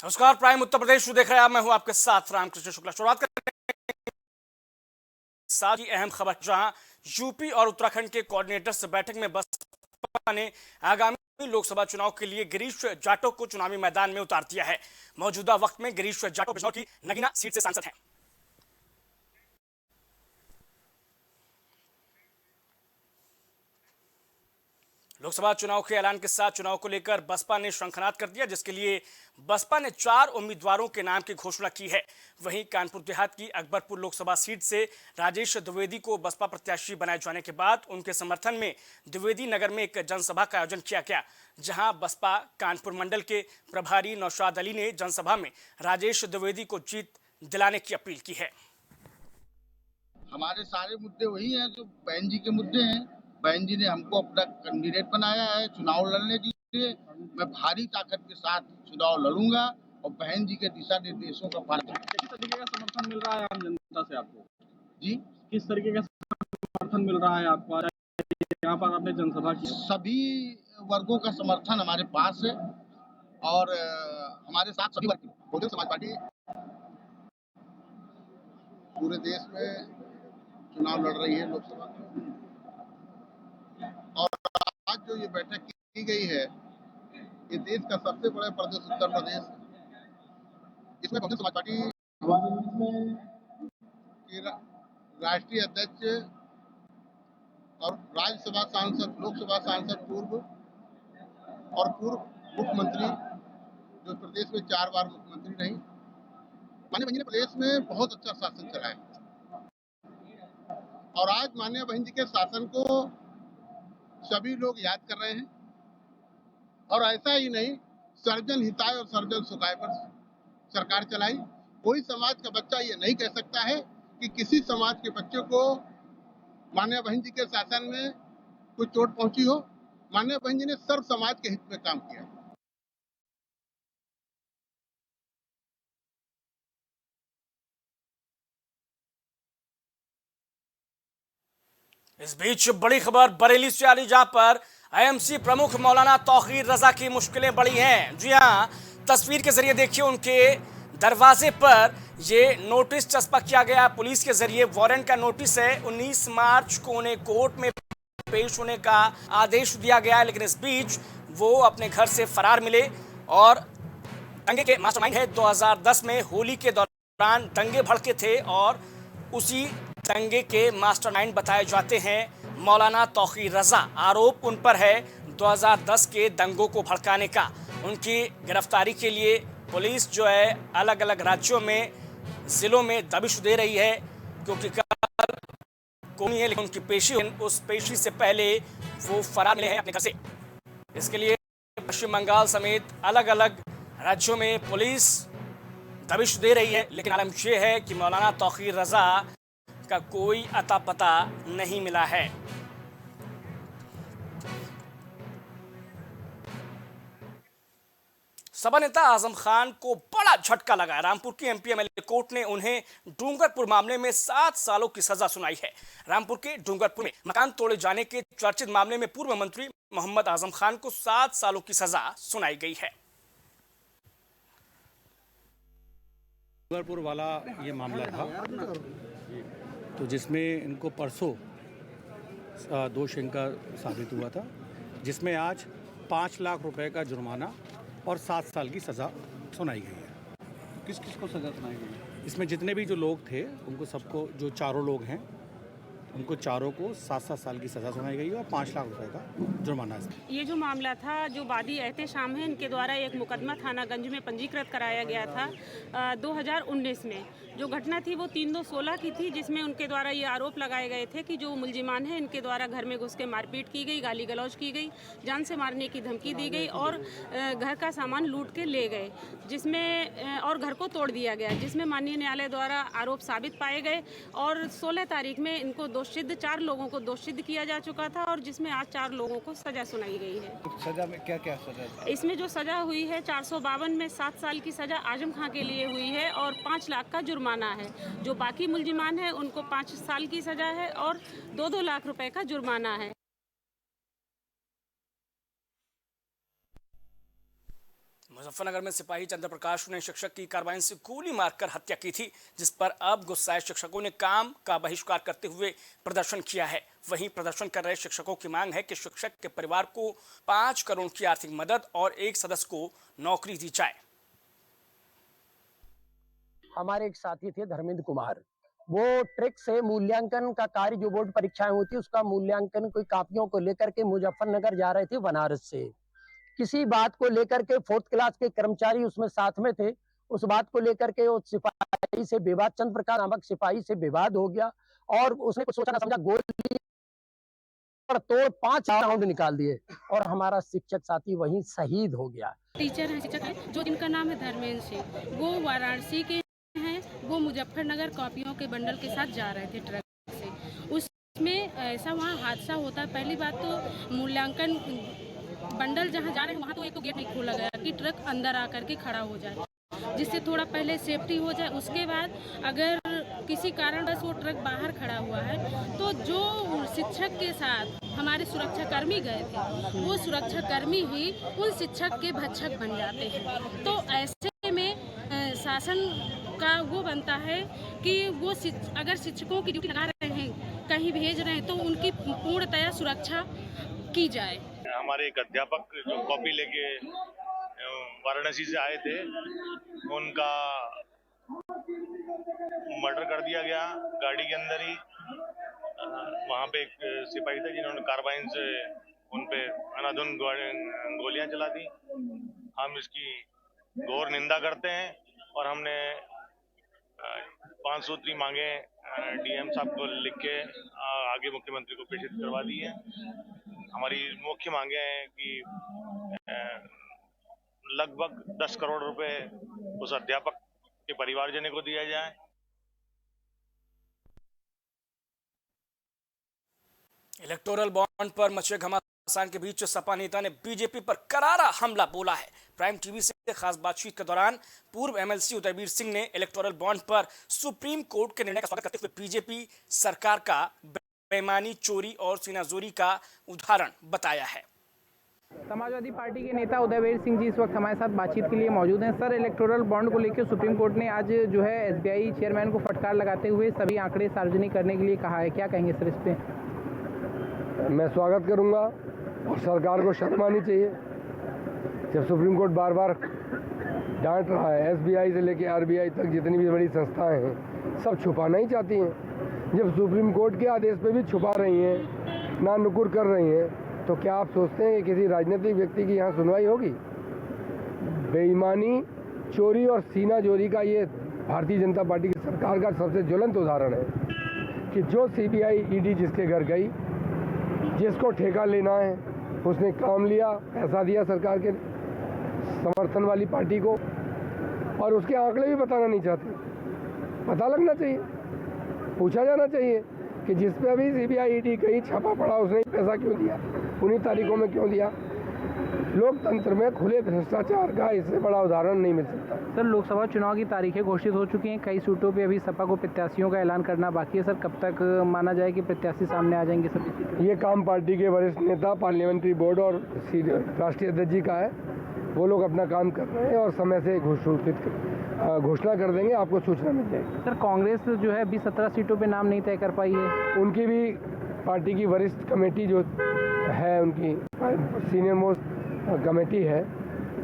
नमस्कार, प्राइम उत्तर प्रदेश देख रहे हैं आप। मैं हूं आपके साथ रामकृष्ण शुक्ला। शुरुआत करने के साथ ही अहम खबर, जहां यूपी और उत्तराखंड के कोऑर्डिनेटर्स बैठक में बसपा ने आगामी लोकसभा चुनाव के लिए गिरीश जाटव को चुनावी मैदान में उतार दिया है। मौजूदा वक्त में गिरीश जाटव बिजनौर की नगीना सीट से सांसद हैं। लोकसभा चुनाव के ऐलान के साथ चुनाव को लेकर बसपा ने शंखनाद कर दिया, जिसके लिए बसपा ने 4 उम्मीदवारों के नाम की घोषणा की है। वहीं कानपुर देहात की अकबरपुर लोकसभा सीट से राजेश द्विवेदी को बसपा प्रत्याशी बनाए जाने के बाद उनके समर्थन में द्विवेदी नगर में एक जनसभा का आयोजन किया गया, जहां बसपा कानपुर मंडल के प्रभारी नौशाद अली ने जनसभा में राजेश द्विवेदी को जीत दिलाने की अपील की है। हमारे सारे मुद्दे वही हैं जो बहन जी के मुद्दे हैं। बहन जी ने हमको अपना कैंडिडेट बनाया है चुनाव लड़ने के लिए। मैं भारी ताकत के साथ चुनाव लड़ूंगा और बहन जी के दिशा निर्देशों का पालन। किस तरीके का समर्थन मिल रहा है आम जनता से आपको? जी, किस तरीके का समर्थन मिल रहा है आपको? यहाँ पर आपने जनसभा की, सभी वर्गों का समर्थन हमारे पास है और हमारे साथ सभी वर्ग। बहुजन समाज पार्टी पूरे देश में चुनाव लड़ रही है लोकसभा का, और आज जो ये बैठक की गई है, ये देश का सबसे बड़ा प्रदेश उत्तर प्रदेश है। इसमें बहुजन समाज पार्टी के राष्ट्रीय अध्यक्ष और राज्यसभा सांसद, लोकसभा सांसद पूर्व और पूर्व मुख्यमंत्री, जो प्रदेश में 4 बार मुख्यमंत्री रही, माननीय बहन जी ने प्रदेश में बहुत अच्छा शासन चलाया और आज माननीय बहन जी के शासन को सभी लोग याद कर रहे हैं। और ऐसा ही नहीं, सर्वजन हिताय और सर्वजन सुखाय पर सरकार चलाई। कोई समाज का बच्चा ये नहीं कह सकता है कि किसी समाज के बच्चे को माननीय बहन जी के शासन में कोई चोट पहुंची हो। माननीय बहन जी ने सर्व समाज के हित में काम किया। इस बीच बड़ी खबर बरेली से आ रही, जहां पर आईएमसी प्रमुख मौलाना तौकीर रजा की मुश्किलें बढ़ी हैं। जी हां, तस्वीर के जरिए देखिए, उनके दरवाजे पर ये नोटिस चस्पा किया गया पुलिस के जरिए। वारंट का नोटिस है। 19 मार्च को उन्हें कोर्ट में पेश होने का आदेश दिया गया है, लेकिन इस बीच वो अपने घर से फरार मिले और दंगे के मास्टरमाइंड है। 2010 में होली के दौरान दंगे भड़के थे और उसी दंगे के मास्टरमाइंड बताए जाते हैं मौलाना तौकीर रजा। आरोप उन पर है 2010 के दंगों को भड़काने का। उनकी गिरफ्तारी के लिए पुलिस जो है अलग अलग राज्यों में, जिलों में दबिश दे रही है, क्योंकि कल कोई है, लेकिन उनकी पेशी, उस पेशी से पहले वो फरार मिले हैं अपने घर से। इसके लिए पश्चिम बंगाल समेत अलग अलग राज्यों में पुलिस दबिश दे रही है, लेकिन आलम यह है कि मौलाना तौकीर रजा का कोई अता पता नहीं मिला है। सपा नेता आजम खान को बड़ा झटका लगा। रामपुर की एमपी एमएलए कोर्ट ने उन्हें डूंगरपुर मामले में 7 सालों की सजा सुनाई है। रामपुर के डूंगरपुर में मकान तोड़े जाने के चर्चित मामले में पूर्व मंत्री मोहम्मद आजम खान को 7 सालों की सजा सुनाई गई है। डूंगरपुर वाला ये मामला था, तो जिसमें इनको परसों दोष इनका साबित हुआ था, जिसमें आज 5 लाख रुपए का जुर्माना और 7 साल की सज़ा सुनाई गई है। किस किस को सजा सुनाई गई? इसमें जितने भी जो लोग थे, उनको सबको, जो चारों लोग हैं, उनको चारों को 7-7 साल की सज़ा सुनाई गई है और 5 लाख रुपए का जुर्माना है। ये जो मामला था, जो वादी एहतेशाम है, इनके द्वारा एक मुकदमा थानागंज में पंजीकृत कराया गया था 2019 में। जो घटना थी वो 3/2/16 की थी, जिसमें उनके द्वारा ये आरोप लगाए गए थे कि जो मुलजिमान हैं, इनके द्वारा घर में घुस के मारपीट की गई, गाली गलौज की गई, जान से मारने की धमकी दी गई और घर का सामान लूट के ले गए, जिसमें और घर को तोड़ दिया गया, जिसमें माननीय न्यायालय द्वारा आरोप साबित पाए गए और 16 तारीख में इनको दोषसिद्ध, 4 लोगों को दोषसिद्ध किया जा चुका था और जिसमें आज 4 लोगों को सजा सुनाई गई है। सजा में क्या क्या सजा? इसमें जो सजा हुई है 452 में 7 साल की सजा आजम खां के लिए हुई है और 5 लाख का जुर्माना है। जो बाकी मुलजिमान है उनको 5 साल की सजा है और 2-2 लाख रुपए का जुर्माना है। मुजफ्फरनगर में सिपाही चंद्र प्रकाश ने शिक्षक की कार्बाइन से गोली मारकर हत्या की थी, जिस पर अब गुस्साए शिक्षकों ने काम का बहिष्कार करते हुए प्रदर्शन किया है। वहीं प्रदर्शन कर रहे शिक्षकों की मांग है कि शिक्षक के परिवार को 5 करोड़ की आर्थिक मदद और एक सदस्य को नौकरी दी जाए। हमारे एक साथी थे धर्मेंद्र कुमार, वो ट्रिक से मूल्यांकन का कार्य, जो बोर्ड परीक्षाएं होती है उसका मूल्यांकन कोई कापियों को लेकर के मुजफ्फरनगर जा रहे थे बनारस से। किसी बात को लेकर के 4th क्लास के कर्मचारी उसमें साथ में थे। उस बात को लेकर के वो सिपाही से विवाद, चंद्र प्रकाश नामक सिपाही से विवाद हो गया और उसने कुछ सोचा ना समझा गोली और तोड़ 5 राउंड निकाल दिए और हमारा शिक्षक साथी वहीं शहीद हो गया। टीचर हैं, शिक्षक हैं, जो जिनका नाम है धर्मेंद्र सिंह, वो वाराणसी के हैं। वो मुजफ्फरनगर कॉपियों के बंडल के साथ जा रहे थे ट्रक से। उसमें ऐसा वहाँ हादसा होता है। पहली बात तो मूल्यांकन बंडल जहाँ जा रहे हैं वहाँ तो एक तो गेट नहीं खोला गया कि ट्रक अंदर आकर के खड़ा हो जाए, जिससे थोड़ा पहले सेफ्टी हो जाए। उसके बाद अगर किसी कारण बस वो ट्रक बाहर खड़ा हुआ है तो जो शिक्षक के साथ हमारे सुरक्षाकर्मी गए थे, वो सुरक्षाकर्मी ही उन शिक्षक के भक्षक बन जाते हैं। तो ऐसे में शासन का वो बनता है कि वो अगर शिक्षकों की ड्यूटी लगा रहे हैं, कहीं भेज रहे हैं, तो उनकी पूर्णतया सुरक्षा की जाए। हमारे एक अध्यापक जो कॉपी लेके वाराणसी से आए थे, उनका मर्डर कर दिया गया गाड़ी के अंदर ही। वहाँ पे एक सिपाही थे जिन्होंने कार्बाइन से उन पे अनाधुन गोलियां चला दी। हम इसकी घोर निंदा करते हैं और हमने 5 सूत्री मांगे डीएम साहब को लिख के आगे मुख्यमंत्री को प्रेषित करवा दी है। हमारी मुख्य मांगे हैं कि लगभग 10 करोड़ रुपए उस अध्यापक के परिवारजनों को दिया जाए। इलेक्टोरल बॉन्ड पर मचे घमासान के बीच सपा नेता ने बीजेपी पर करारा हमला बोला है। प्राइम टीवी से खास बातचीत के दौरान पूर्व एमएलसी उदयवीर सिंह ने इलेक्टोरल बॉन्ड पर सुप्रीम कोर्ट के निर्णय का स्वागत करते हुए बीजेपी सरकार का बेईमानी, चोरी और सीनाजोरी का उदाहरण बताया है। समाजवादी पार्टी के नेता उदयवीर सिंह जी इस वक्त हमारे साथ बातचीत के लिए मौजूद हैं। सर, इलेक्टोरल बॉन्ड को लेकर सुप्रीम कोर्ट ने आज जो है एसबीआई चेयरमैन को फटकार लगाते हुए सभी आंकड़े सार्वजनिक करने के लिए कहा है, क्या कहेंगे सर इस पे? मैं स्वागत करूंगा और सरकार को शर्म आनी चाहिए जब सुप्रीम कोर्ट बार बार डांट रहा है। एसबीआई से लेकर आरबीआई तक जितनी भी बड़ी संस्थाएं हैं सब छुपाना ही चाहती हैं। जब सुप्रीम कोर्ट के आदेश पे भी छुपा रही हैं, ना नुकुर कर रही हैं, तो क्या आप सोचते हैं कि किसी राजनीतिक व्यक्ति की यहाँ सुनवाई होगी? बेईमानी, चोरी और सीनाजोरी का ये भारतीय जनता पार्टी की सरकार का सबसे ज्वलंत उदाहरण है कि जो सीबीआई ईडी जिसके घर गई, जिसको ठेका लेना है उसने काम लिया, पैसा दिया सरकार के समर्थन वाली पार्टी को, और उसके आंकड़े भी बताना नहीं चाहते। पता लगना चाहिए, पूछा जाना चाहिए कि जिस पे अभी सीबीआई ईडी कहीं छापा पड़ा उसने पैसा क्यों दिया, उन्हीं तारीखों में क्यों दिया। लोकतंत्र में खुले भ्रष्टाचार का इससे बड़ा उदाहरण नहीं मिल सकता। सर, लोकसभा चुनाव की तारीखें घोषित हो चुकी हैं, कई सीटों पे अभी सपा को प्रत्याशियों का ऐलान करना बाकी है। सर, कब तक माना जाए कि प्रत्याशी सामने आ जाएंगे सभी? ये काम पार्टी के वरिष्ठ नेता, पार्लियामेंट्री बोर्ड और राष्ट्रीय अध्यक्ष जी का है। वो लोग अपना काम कर रहे हैं और समय से घोषणा कर देंगे, आपको सूचना मिल जाएगी। सर, कांग्रेस जो है अभी 17 सीटों पे नाम नहीं तय कर पाई है। उनकी भी पार्टी की वरिष्ठ कमेटी जो है, उनकी सीनियर मोस्ट कमेटी है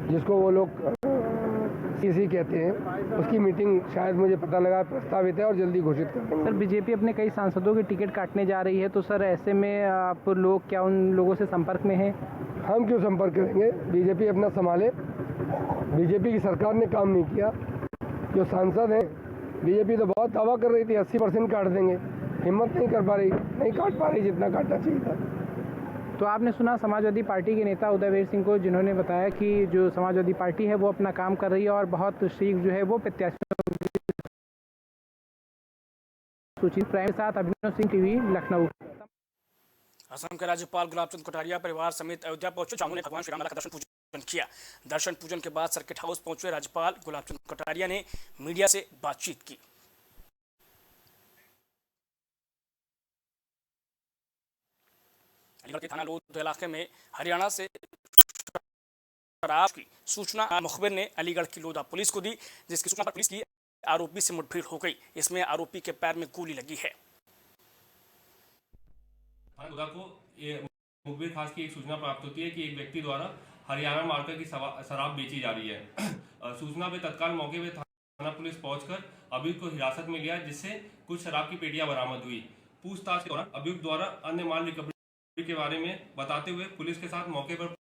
जिसको वो लोग सीसी कहते हैं, उसकी मीटिंग शायद मुझे पता लगा प्रस्तावित है और जल्दी घोषित कर देंगे। सर, बीजेपी अपने कई सांसदों की टिकट काटने जा रही है, तो सर ऐसे में आप लोग क्या उन लोगों से संपर्क में हैं? हम क्यों संपर्क करेंगे? बीजेपी अपना संभाले। बीजेपी की सरकार ने काम नहीं किया। जो सांसद हैं, बीजेपी तो बहुत दावा कर रही थी 80% काट देंगे, हिम्मत नहीं कर पा रही, नहीं काट पा रही जितना काटना चाहिए था। तो आपने सुना समाजवादी पार्टी के नेता उदयवीर सिंह को, जिन्होंने बताया कि जो समाजवादी पार्टी है वो अपना काम कर रही है और बहुत शीघ्र जो है वो प्रत्याशियों सूची। प्राइम के साथ अभिनव सिंह, टीवी, लखनऊ। असम के राज्यपाल गुलाब चंद कटारिया परिवार समेत अयोध्या पहुंचे। जहां उन्होंने भगवान श्री राम का दर्शन पूजन किया। दर्शन पूजन के बाद सर्किट हाउस पहुंचे राज्यपाल गुलाब चंद कटारिया ने मीडिया से बातचीत की। अलीगढ़ के थाना लोध इलाके में हरियाणा से शराब की सूचना मुखबिर ने अलीगढ़ की लोधा पुलिस को दी, जिसकी सूचना पर पुलिस की आरोपी से मुठभेड़ हो गई। इसमें आरोपी के पैर में गोली लगी है। को मुखबिर खास की एक सूचना प्राप्त होती है कि एक व्यक्ति द्वारा हरियाणा मार्का की शराब बेची जा रही है। सूचना पे तत्काल मौके पे थाना पुलिस पहुंचकर अभियुक्त को हिरासत में लिया, जिससे कुछ शराब की पेटियां बरामद हुई। पूछताछ के दौरान अभियुक्त द्वारा अन्य माल रिकवरी के बारे में बताते हुए पुलिस के साथ मौके पर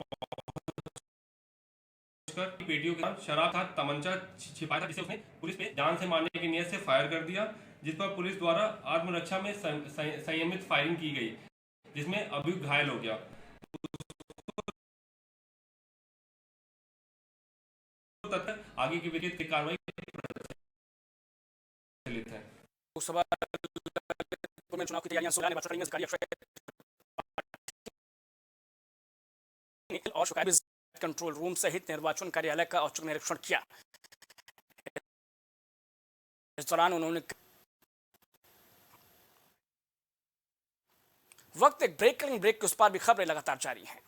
पहुंचकर पेटियों के साथ शराब का तमंचा छिपाया था, जिसे उसने पुलिस पे जान से मारने की नीयत से फायर कर दिया, जिस पर पुलिस द्वारा आत्मरक्षा में संयमित फायरिंग की गई, जिसमें अभियुक्त घायल हो गया। आगे की विधिक कार्रवाई चलित है। लोकसभा में चुनाव की तैयारियां सुलाने और शिकायत कंट्रोल रूम सहित निर्वाचन कार्यालय का औचक निरीक्षण किया। इस दौरान उन्होंने वक्त एक ब्रेक करेंगे, ब्रेक के उस पार भी खबरें लगातार जारी हैं।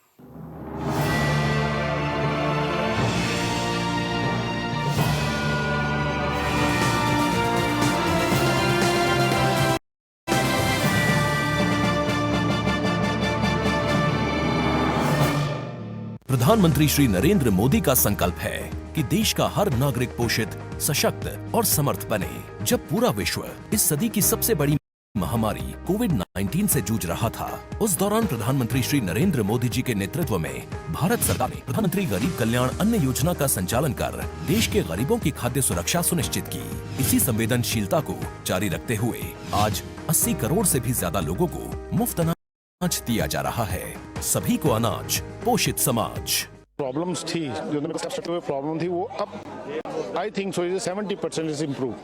प्रधानमंत्री श्री नरेंद्र मोदी का संकल्प है कि देश का हर नागरिक पोषित, सशक्त और समर्थ बने। जब पूरा विश्व इस सदी की सबसे बड़ी महामारी कोविड-19 से जूझ रहा था, उस दौरान प्रधानमंत्री श्री नरेंद्र मोदी जी के नेतृत्व में भारत सरकार ने प्रधानमंत्री गरीब कल्याण अन्न योजना का संचालन कर देश के गरीबों की खाद्य सुरक्षा सुनिश्चित की। इसी संवेदनशीलता को जारी रखते हुए आज 80 करोड़ से भी ज्यादा लोगों को मुफ्त अनाज दिया जा रहा है। सभी को अनाज, पोषित समाज। प्रॉब्लम्स थी, जो मेरे को प्रॉब्लम थी, वो अब I think so 70% is improved.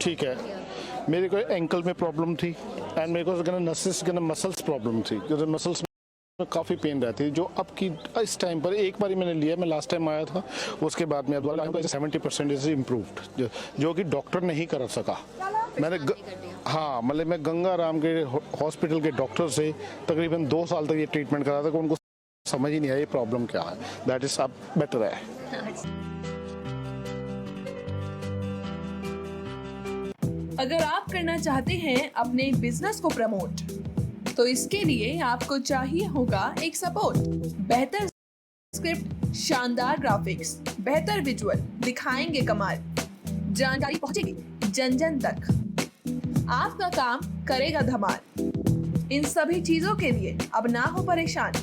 ठीक है, मेरे को एंकल में प्रॉब्लम थी एंड मेरे को नसेस मसल्स प्रॉब्लम थी, क्योंकि मसल्स में काफ़ी पेन रहती है, जो अब की इस टाइम पर एक बार ही मैंने लिया, मैं लास्ट टाइम आया था, उसके बाद मैं दोबारा 70% इज इम्प्रूव्ड, जो कि डॉक्टर नहीं कर सका। मैंने हाँ, मतलब मैं गंगा राम के हॉस्पिटल के डॉक्टर से तकरीबन 2 साल तक ये ट्रीटमेंट करा था, कि उनको समझ ही नहीं आया ये प्रॉब्लम क्या है। दैट इज अब बेटर है। अगर आप करना चाहते हैं अपने बिजनेस को प्रमोट, तो इसके लिए आपको चाहिए होगा एक सपोर्ट। बेहतर स्क्रिप्ट, शानदार ग्राफिक्स, बेहतर विजुअल, दिखाएंगे कमाल, जानकारी पहुंचेगी जन जन तक, आपका काम करेगा धमाल। इन सभी चीजों के लिए अब ना हो परेशान।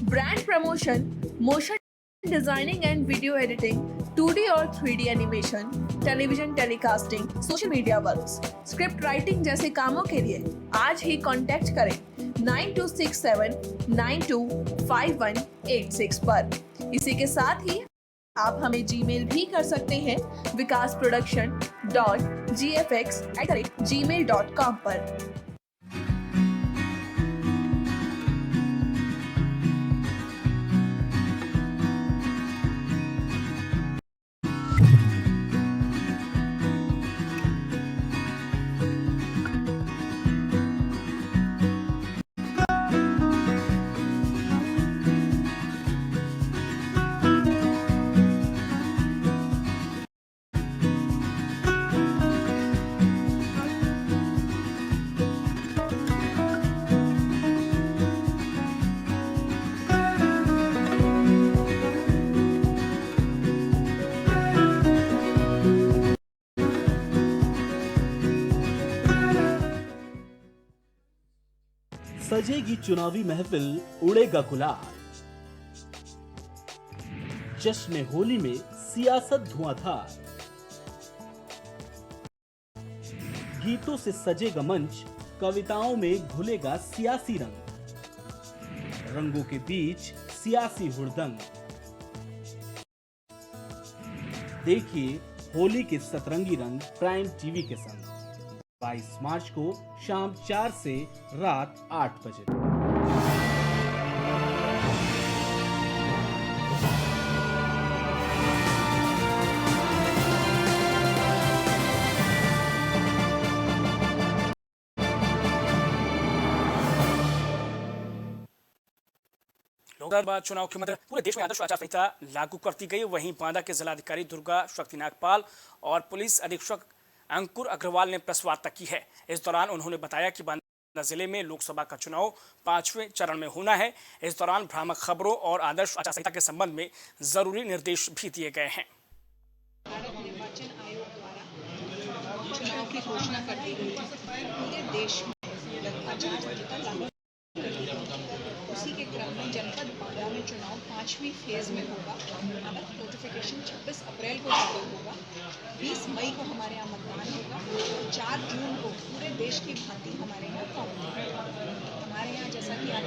Brand promotion, motion designing and video editing, 2D और 3D animation, television telecasting, social media works, script writing जैसे कामों के लिए आज ही कांटेक्ट करें 9267925186 पर। इसी के साथ ही आप हमें जीमेल भी कर सकते हैं vikasproduction.gfx@gmail.com पर। सजेगी चुनावी महफिल, उड़ेगा गुलाल। जश्न होली में सियासत धुआंधार, गीतों से सजेगा मंच, कविताओं में घुलेगा सियासी रंग, रंगों के बीच सियासी हुड़दंग। देखिए होली के सतरंगी रंग प्राइम टीवी के संग 22 मार्च को शाम 4 से रात 8 बजे। उधर चुनाव के मध्य पूरे देश में आदर्श आचार संहिता लागू कर दी गई। वहीं बांदा के जिलाधिकारी दुर्गा शक्ति नागपाल और पुलिस अधीक्षक अंकुर अग्रवाल ने प्रेस वार्ता की है। इस दौरान उन्होंने बताया कि बांदा जिले में लोकसभा का चुनाव 5वें चरण में होना है। इस दौरान भ्रामक खबरों और आदर्श आचार संहिता के संबंध में जरूरी निर्देश भी दिए गए हैं। निर्वाचन आयोग द्वारा चुनाव की घोषणा कर दी गई है। पूरे देश में आचार संहिता लागू उसी के क्रम में जनपद बांदा में चुनाव 5वीं फेज में होगा। अलग नोटिफिकेशन 26 अप्रैल को जारी होगा। 20 मई को हमारे यहाँ मतदान होगा। 4 जून को पूरे देश की भांति हमारे यहाँ काउंटिंग होगा। हमारे यहाँ जैसा कि आप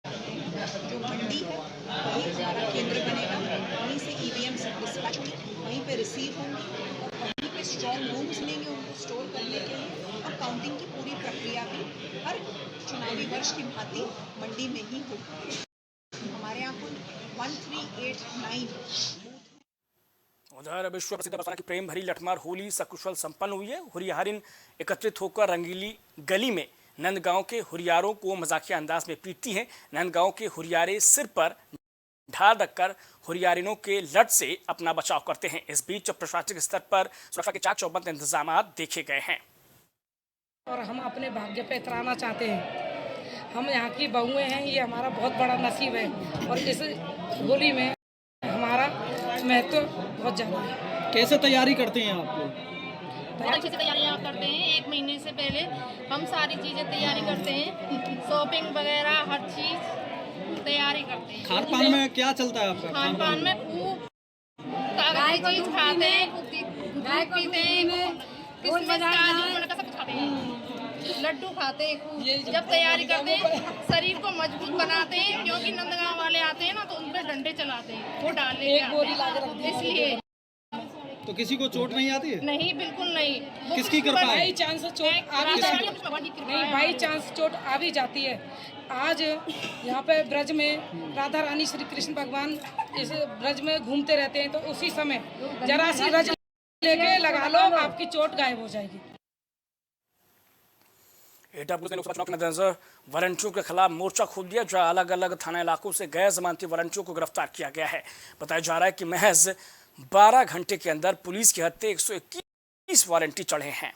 जानते हैं, जो मंडी है वही हमारा केंद्र बनेगा। वहीं से ईवीएम डिस्पैच होंगी, वहीं पे रिसीव होंगी और वहीं पे स्ट्रॉन्ग रूम्स लेंगे उनको स्टोर करने के लिए। और काउंटिंग की पूरी प्रक्रिया भी हर चुनावी वर्ष की भांति मंडी में ही होगी। हमारे यहाँ कुल 1389 उधर विश्व प्रसिद्ध बरसाना की प्रेम भरी लठमार होली सकुशल संपन्न हुई है। हुरियारिन एकत्रित होकर रंगीली गली में नंदगांव के हुरियारों को मजाकिया अंदाज में पीटती हैं। नंदगांव के हुरियारे सिर पर ढाल रखकर हुरियारिनों के लट से अपना बचाव करते हैं। इस बीच प्रशासनिक स्तर पर सुरक्षा के चाक चौबंद इंतजाम देखे गए हैं और हम अपने भाग्य पे उतराना चाहते हैं। हम यहाँ की बहुएं हैं, ये हमारा बहुत बड़ा नसीब है और इस होली में हमारा महत्व बहुत ज़्यादा है। कैसे तैयारी करते हैं आप लोग? बहुत अच्छी से तैयारियाँ करते हैं। 1 महीने से पहले हम सारी चीज़ें तैयारी करते हैं, शॉपिंग वगैरह हर चीज़ तैयारी करते हैं। खान पान में क्या चलता है आपका? खान पान में खूब चीज खाते हैं, खूब पीते हैं, किसमिस काजू का सब खाते हैं, लड्डू खाते हैं खूब। जब तैयारी करते हैं शरीर को मजबूत बनाते हैं, क्योंकि नंदगांव वाले आते हैं ना तो उन पे डंडे चलाते हैं, वो डालने इसलिए। तो किसी को चोट नहीं आती है? नहीं, बिल्कुल नहीं। किसकी कृपा है? बाई चांस चोट आ भी जाती है। नहीं, बाई चांस चोट आ भी जाती है। आज यहाँ पे ब्रज में राधा रानी श्री कृष्ण भगवान इस ब्रज में घूमते रहते हैं, तो उसी समय जरा सी रज लेके लगा लो, आपकी चोट गायब हो जाएगी। एटा पुलिस ने लोकसभा चुनाव के मद्देनजर वारंटियों के खिलाफ मोर्चा खोल दिया, जहां अलग अलग थाना इलाकों से गैर जमानती वारंटियों को गिरफ्तार किया गया है। बताया जा रहा है कि महज 12 घंटे के अंदर पुलिस के हत्थे 121 वारंटी चढ़े हैं।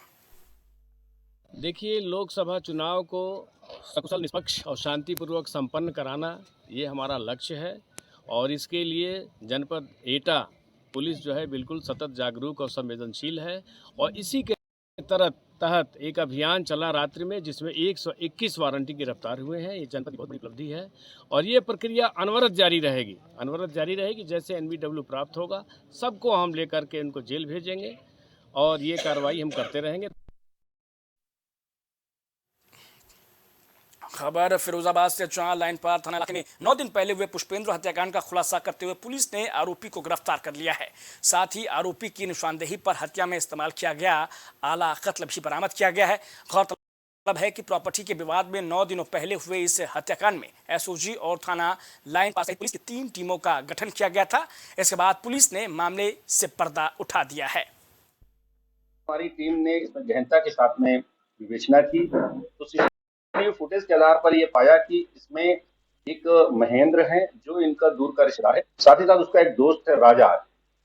देखिए, लोकसभा चुनाव को सकुशल, निष्पक्ष और शांतिपूर्वक संपन्न कराना ये हमारा लक्ष्य है और इसके लिए जनपद एटा पुलिस जो है बिल्कुल सतत जागरूक और संवेदनशील है और इसी के तहत एक अभियान चला रात्रि में, जिसमें 121 वारंटी गिरफ्तार हुए हैं। ये जनपद की बहुत बड़ी उपलब्धि है और ये प्रक्रिया अनवरत जारी रहेगी। जैसे NBW प्राप्त होगा सबको हम लेकर के उनको जेल भेजेंगे और ये कार्रवाई हम करते रहेंगे। खबर फिरोजाबाद से, जहां लाइन पार थाना इलाके में 9 दिन पहले हुए पुष्पेंद्र हत्याकांड का खुलासा करते हुए पुलिस ने आरोपी को गिरफ्तार कर लिया है। साथ ही आरोपी की निशानदेही पर हत्या में इस्तेमाल किया गया आला कत्ल भी बरामद किया गया है। गौरतलब है कि प्रॉपर्टी के विवाद में 9 दिनों पहले हुए इस हत्याकांड में SOG और थाना लाइन पार सहित पुलिस की 3 टीमों का गठन किया गया था। इसके बाद पुलिस ने मामले से पर्दा उठा दिया है। हमारी टीम ने इसमें गहनता के साथ में विवेचना की तो फुटेज के आधार पर यह पाया कि इसमें एक महेंद्र है जो इनका दूर का रिश्तेदार है, साथ ही साथ उसका एक दोस्त है राजा।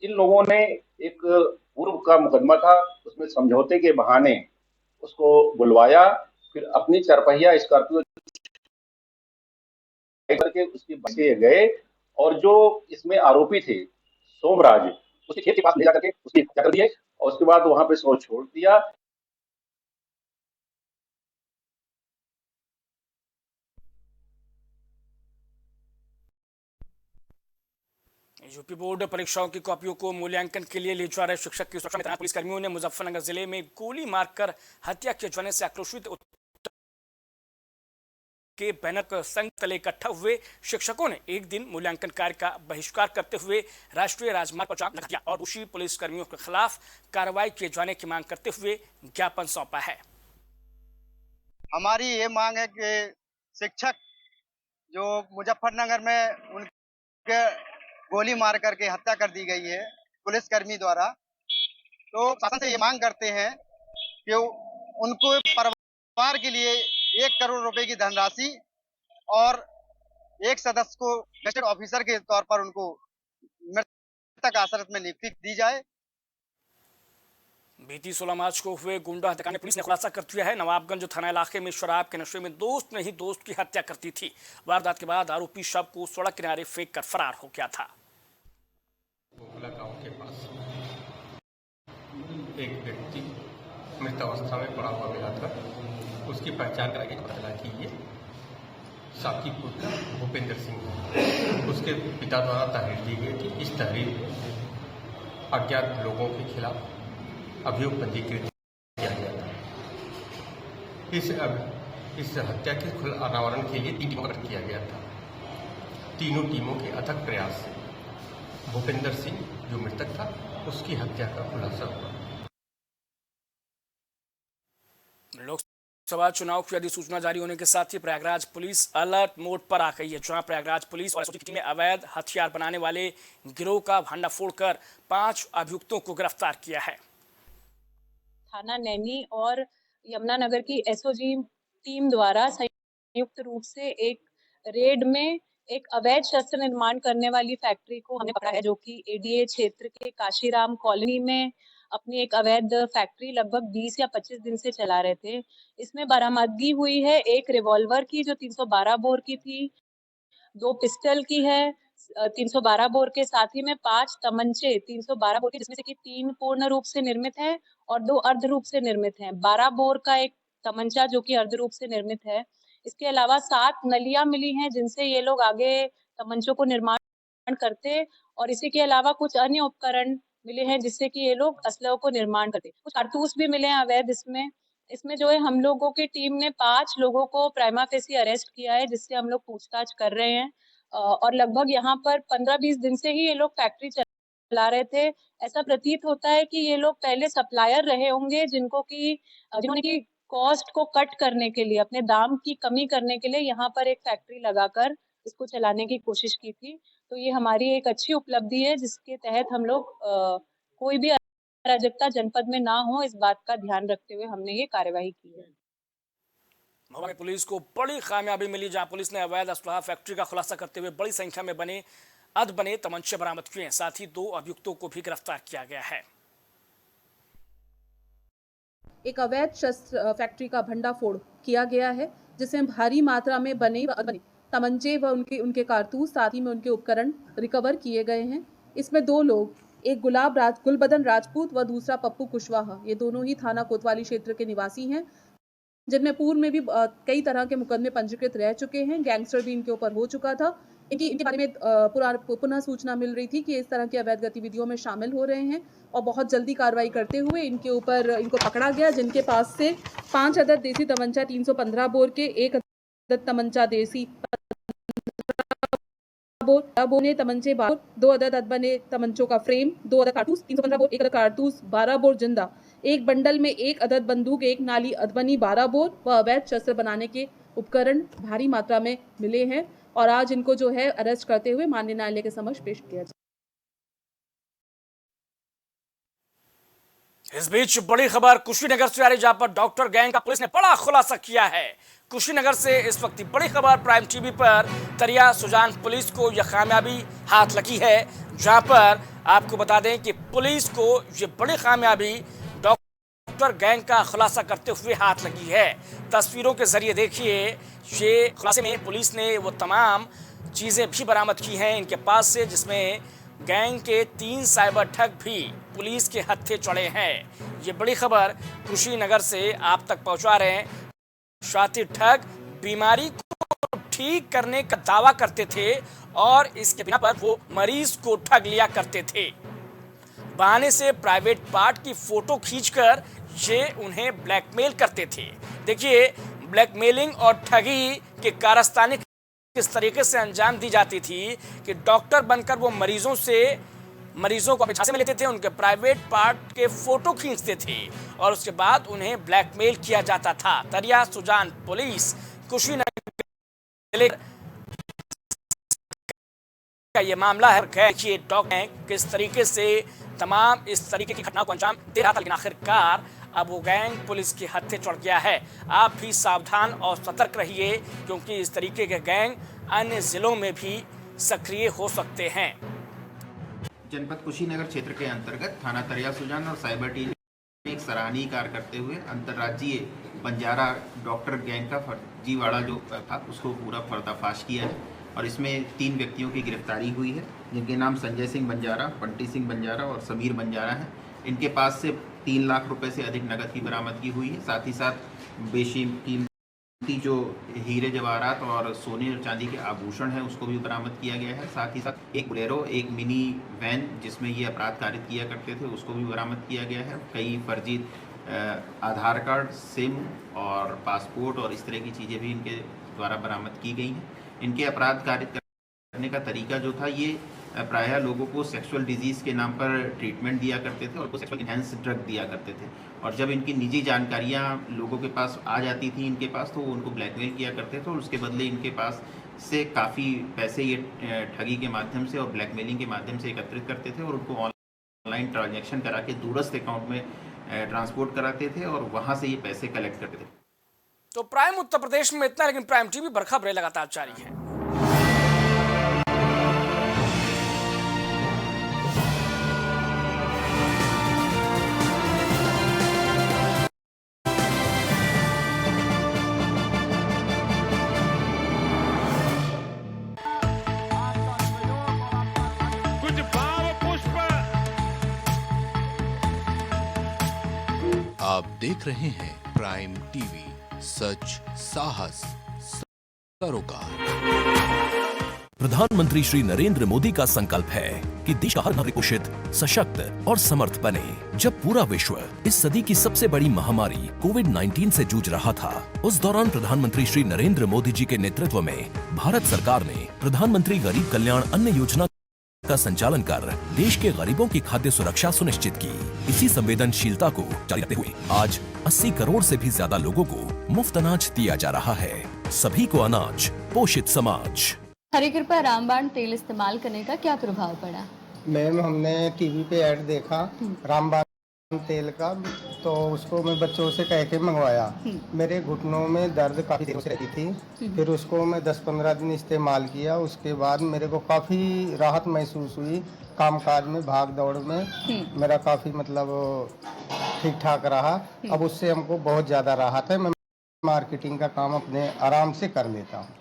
इन लोगों ने एक पूर्व का मुकदमा था, उसमें समझौते के बहाने उसको बुलवाया, फिर अपनी चारपहिया स्कॉर्पियो करके उसकी बसे गए और जो इसमें आरोपी थे सोमराज, उसके खेत के पास ले जाकर के उसकी हत्या कर दी और उसके बाद वहां पे शव छोड़ दिया। यूपी बोर्ड परीक्षाओं की कॉपियों को मूल्यांकन के लिए ले जा रहे शिक्षक की सुरक्षा में तैनात पुलिसकर्मियों ने मुजफ्फरनगर जिले में गोली मारकर हत्या किए जाने से आक्रोशित के बैनर पर संघ तले इकट्ठा हुए शिक्षकों ने एक दिन मूल्यांकन कार्य का बहिष्कार करते हुए राष्ट्रीय राजमार्ग पर जाम लगा दिया और दोषी पुलिसकर्मियों के खिलाफ कार्रवाई किए जाने की मांग करते हुए ज्ञापन सौंपा है। हमारी ये मांग है कि शिक्षक जो मुजफ्फरनगर में उनके गोली मार करके हत्या कर दी गई है पुलिसकर्मी द्वारा, तो शासन से ये मांग करते हैं कि उनको परिवार के लिए 1 करोड़ रुपए की धनराशि और एक सदस्य को गजेटेड ऑफिसर के तौर पर उनको मृतक आश्रित में नियुक्ति दी जाए। बीती 16 मार्च को हुए गुंडा हत्याकांड में पुलिस ने खुलासा कर दिया है। नवाबगंज थाना इलाके में शराब के नशे में दोस्त ने ही दोस्त की हत्या कर दी थी। वारदात के बाद आरोपी शव को सड़क किनारे फेंक कर फरार हो गया था। गांव के पास एक व्यक्ति मृत अवस्था में पड़ा हुआ मिला था। उसकी पहचान कराके पता चला कि ये साकी पुत्र भूपेंद्र सिंह, उसके पिता द्वारा तहरीर दी गई थी। इस तहरीर में अज्ञात लोगों के खिलाफ अभियोग पंजीकृत किया गया था। इस हत्या के खुल अनावरण के लिए 3 टीमों का गठन किया गया था। तीनों टीमों के अथक प्रयास से भूपेंद्र सिंह जो मृतक था उसकी हत्या का खुलासा हुआ। लोकसभा चुनाव की अधिसूचना जारी होने के साथ ही प्रयागराज पुलिस अलर्ट मोड पर आ गई है, जहां प्रयागराज पुलिस और एसओजी की टीम ने अवैध हथियार बनाने वाले गिरोह का भंडाफोड़ कर 5 अभियुक्तों को गिरफ्तार किया है। थाना नैनी और यमुनानगर की एसओजी टीम द्वारा संयुक्त रूप से एक रेड में एक अवैध शस्त्र निर्माण करने वाली फैक्ट्री को हमने पकड़ा है, जो कि एडीए क्षेत्र के काशीराम कॉलोनी में अपनी एक अवैध फैक्ट्री लगभग 20 या 25 दिन से चला रहे थे। इसमें बरामदगी हुई है एक रिवॉल्वर की जो 312 बोर की थी, 2 पिस्टल की है 312 बोर के, साथ ही में 5 तमंचे 312 बोर के, जिसमें से कि 3 पूर्ण रूप से निर्मित है और 2 अर्ध रूप से निर्मित हैं। 12 बोर का एक तमंचा जो कि अर्ध रूप से निर्मित है। इसके अलावा 7 नलियां मिली हैं जिनसे ये लोग आगे तमंचों को निर्माण करते, और इसी के अलावा कुछ अन्य उपकरण मिले हैं जिससे कि ये लोग असलहों को निर्माण करते। कुछ कारतूस भी मिले हैं अवैध। इसमें जो है हम लोगों की टीम ने 5 लोगों को प्राइमा फेसी अरेस्ट किया है, जिससे हम लोग पूछताछ कर रहे हैं। और लगभग यहाँ पर 15-20 दिन से ही ये लोग फैक्ट्री चला रहे थे। ऐसा प्रतीत होता है कि ये लोग पहले सप्लायर रहे होंगे जिन्होंने की कॉस्ट को कट करने के लिए, अपने दाम की कमी करने के लिए यहाँ पर एक फैक्ट्री लगाकर इसको चलाने की कोशिश की थी। तो ये हमारी एक अच्छी उपलब्धि है जिसके तहत हम लोग कोई भी अराजकता जनपद में ना हो, इस बात का ध्यान रखते हुए हमने ये कार्यवाही की है। महोबा में पुलिस को बड़ी कामयाबी मिली, जहां पुलिस ने अवैध असलहा फैक्ट्री का खुलासा करते हुए बड़ी संख्या में बने तमंचे बरामद किए हैं। साथ ही 2 अभियुक्तों को भी गिरफ्तार किया गया है। एक अवैध शस्त्र फैक्ट्री का भंडाफोड़ किया गया है, जिसमें भारी मात्रा में बने तमंचे व उनके कारतूस, साथ ही में उनके उपकरण रिकवर किए गए हैं। इसमें 2 लोग, एक गुलबदन राजपूत व दूसरा पप्पू कुशवाहा, ये दोनों ही थाना कोतवाली क्षेत्र के निवासी हैं, जिनमें पूर्व में भी कई तरह के मुकदमे पंजीकृत रह चुके हैं। गैंगस्टर भी इनके ऊपर हो चुका था। इनके बारे में पुनः सूचना मिल रही थी कि इस तरह की अवैध गतिविधियों में शामिल हो रहे हैं, और बहुत जल्दी कार्रवाई करते हुए इनको पकड़ा गया, जिनके पास से 5 अदद देसी तमंचा 315 बोर के, 1 अदद तमंचा देसी बोने तमंचे 2 अदद अदबने तमंचों का फ्रेम, 2 अदद कारतूस 315 बोर, 1 अदद कारतूस 12 बोर जिंदा, एक बंडल में 1 अदद बंदूक, 1 नाली अदबनी 12 बोर व अवैध शस्त्र बनाने के उपकरण भारी मात्रा में मिले हैं। और आज इनको जो है अरेस्ट करते हुए माननीय न्यायालय के समक्ष पेश किया जाए। इस बीच बड़ी खबर कुशीनगर से आ रही, जहां पर डॉक्टर गैंग का पुलिस ने बड़ा खुलासा किया है। कुशीनगर से इस वक्त बड़ी खबर प्राइम टीवी पर। तरिया सुजान पुलिस को यह कामयाबी हाथ लगी है, जहां पर आपको बता दें कि पुलिस को ये बड़ी कामयाबी डॉक्टर गैंग का खुलासा करते हुए हाथ लगी है। तस्वीरों के जरिए देखिए, ये खुलासे में पुलिस ने वो तमाम चीजें भी बरामद की हैं इनके पास से, जिसमें गैंग के 3 साइबर ठग भी पुलिस के हत्थे चढ़े हैं। ये बड़ी खबर कुशीनगर से आप तक पहुंचा रहे हैं। शातिर ठग बीमारी को ठीक करने का दावा करते थे और इसके बिना पर वो मरीज को ठग लिया करते थे। बहाने से प्राइवेट पार्ट की फोटो खींचकर ये उन्हें ब्लैकमेल करते थे। देखिए, ब्लैकमेलिंग और ठगी के कारस्तानी किस तरीके से अंजाम दी जाती थी कि डॉक्टर बनकर वो मरीजों को अपने झांसे में लेते थे, उनके प्राइवेट पार्ट के फोटो खींचते थे और उसके बाद उन्हें ब्लैकमेल किया जाता था। तरिया सुजान पुलिस कुशीनगर का ये मामला है कि डॉक्टर किस तरीके से तमाम इस तरीके की घटनाओं को अंजाम दे रहा था, लेकिन आखिरकार अब वो गैंग पुलिस के हत्थे चढ़ गया है। आप भी सावधान और सतर्क रहिए, क्योंकि इस तरीके के गैंग अन्य जिलों में भी सक्रिय हो सकते हैं। जनपद कुशीनगर क्षेत्र के अंतर्गत थाना तरिया सुजान और साइबर टीम ने एक सराहनीय कार्य करते हुए अंतर्राज्यीय बंजारा डॉक्टर गैंग का फर्जीवाड़ा जो था उसको पूरा पर्दाफाश किया है और इसमें 3 व्यक्तियों की गिरफ्तारी हुई है, जिनके नाम संजय सिंह बंजारा, बंटी सिंह बंजारा और समीर बंजारा हैं। इनके पास से 3 लाख रुपए से अधिक नकद की बरामदगी हुई है। साथ ही साथ बेशकीमती जो हीरे जवाहरात और सोने और चांदी के आभूषण हैं उसको भी बरामद किया गया है। साथ ही साथ एक बोलेरो, एक मिनी वैन जिसमें ये अपराध कारित किया करते थे उसको भी बरामद किया गया है। कई फर्जी आधार कार्ड, सिम और पासपोर्ट और इस तरह की चीज़ें भी इनके द्वारा बरामद की गई हैं। इनके अपराध कारित करने का तरीका जो था, ये प्रायः लोगों को सेक्सुअल डिजीज़ के नाम पर ट्रीटमेंट दिया करते थे और सेक्सुअल इनहेंस ड्रग दिया करते थे और जब इनकी निजी जानकारियां लोगों के पास आ जाती थी इनके पास, तो वो उनको ब्लैकमेल किया करते थे और उसके बदले इनके पास से काफ़ी पैसे ये ठगी के माध्यम से और ब्लैकमेलिंग के माध्यम से एकत्रित करते थे और उनको ऑनलाइन ट्रांजैक्शन करा के दूरस्थ अकाउंट में ट्रांसपोर्ट कराते थे और वहाँ से ये पैसे कलेक्ट करते थे। तो प्राइम उत्तर प्रदेश में इतना, लेकिन प्राइम टीवी बरखा बड़े लगातार जारी है। आप देख रहे हैं प्राइम टीवी, सच साहस सरोकार। प्रधानमंत्री श्री नरेंद्र मोदी का संकल्प है कि देश का हर नागरिक कुशल, सशक्त और समर्थ बने। जब पूरा विश्व इस सदी की सबसे बड़ी महामारी कोविड-19 से जूझ रहा था, उस दौरान प्रधानमंत्री श्री नरेंद्र मोदी जी के नेतृत्व में भारत सरकार ने प्रधानमंत्री गरीब कल्याण अन्न योजना का संचालन कर देश के गरीबों की खाद्य सुरक्षा सुनिश्चित की। इसी संवेदनशीलता को जारी रखते हुए आज 80 करोड़ से भी ज्यादा लोगों को मुफ्त अनाज दिया जा रहा है। सभी को अनाज, पोषित समाज। हरी कृपा रामबाण तेल इस्तेमाल करने का क्या प्रभाव पड़ा? मैम, हमने टीवी पे ऐड देखा रामबाण तेल का, तो उसको मैं बच्चों से कह के मंगवाया। मेरे घुटनों में दर्द काफ़ी देर से रहती थी, फिर उसको मैं 10-15 दिन इस्तेमाल किया। उसके बाद मेरे को काफ़ी राहत महसूस हुई। कामकाज में, भाग दौड़ में मेरा काफ़ी मतलब ठीक ठाक रहा। अब उससे हमको बहुत ज़्यादा राहत है। मैं मार्केटिंग का काम अपने आराम से कर लेता हूँ।